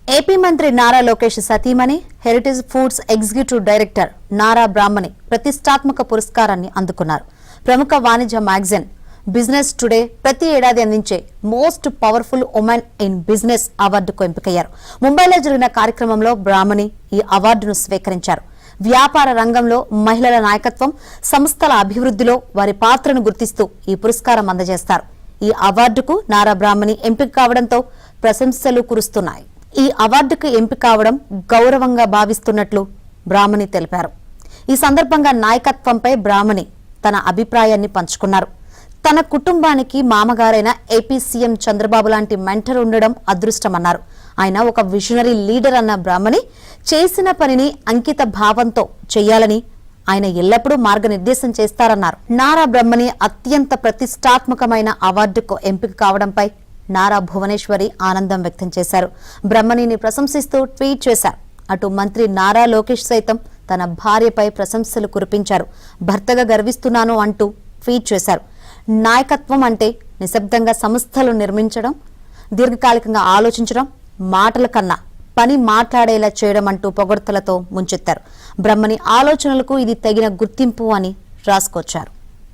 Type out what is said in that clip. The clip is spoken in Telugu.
ఏపీ మంత్రి నారా లోకేష్ సతీమణి heritage foods executive director Nara Brahmani ప్రతిష్టాత్మక పురస్కారాన్ని అందుకున్నారు. ప్రముఖ వాణిజ్య మ్యాగజైన్ బిజినెస్ టుడే ప్రతి ఏడాది అందించే most powerful women in business అవార్డుకు ఎంపికయ్యారు. ముంబైలో జరిగిన కార్యక్రమంలో బ్రాహ్మణి ఈ అవార్డును స్వీకరించారు. వ్యాపార రంగంలో మహిళల నాయకత్వం, సంస్థల అభివృద్ధిలో వారి పాత్రను గుర్తిస్తూ ఈ పురస్కారం అందజేస్తారు. ఈ అవార్డుకు నారా బ్రాహ్మణి ఎంపిక కావడంతో ప్రశంసలు కురుస్తున్నాయి. ఈ అవార్డుకు ఎంపిక కావడం గౌరవంగా భావిస్తున్నట్లు బ్రాహ్మణి తెలిపారు. ఈ సందర్భంగా నాయకత్వంపై బ్రాహ్మణి తన అభిప్రాయాన్ని పంచుకున్నారు. తన కుటుంబానికి మామగారైన ఏపీ సీఎం చంద్రబాబు లాంటి మెంటర్ ఉండడం అదృష్టమన్నారు. ఆయన ఒక విజనరీ లీడర్ అన్న బ్రాహ్మణి చేసిన పనిని అంకిత భావంతో చేయాలని ఆయన ఎల్లప్పుడూ మార్గనిర్దేశం చేస్తారన్నారు. నారా బ్రాహ్మణి అత్యంత ప్రతిష్టాత్మకమైన అవార్డుకు ఎంపిక కావడంపై నారా భువనేశ్వరి ఆనందం వ్యక్తం చేశారు. బ్రహ్మణిని ప్రశంసిస్తూ ట్వీట్ చేశారు. అటు మంత్రి నారా లోకేష్ సైతం తన భార్యపై ప్రశంసలు కురిపించారు. భర్తగా గర్విస్తున్నాను అంటూ ట్వీట్ చేశారు. నాయకత్వం అంటే నిశ్శబ్దంగా సంస్థలు నిర్మించడం, దీర్ఘకాలికంగా ఆలోచించడం, మాటల కన్నా పని మాట్లాడేలా చేయడం అంటూ పొగడ్తలతో ముంచెత్తారు. బ్రహ్మణి ఆలోచనలకు ఇది తగిన గుర్తింపు అని రాసుకొచ్చారు.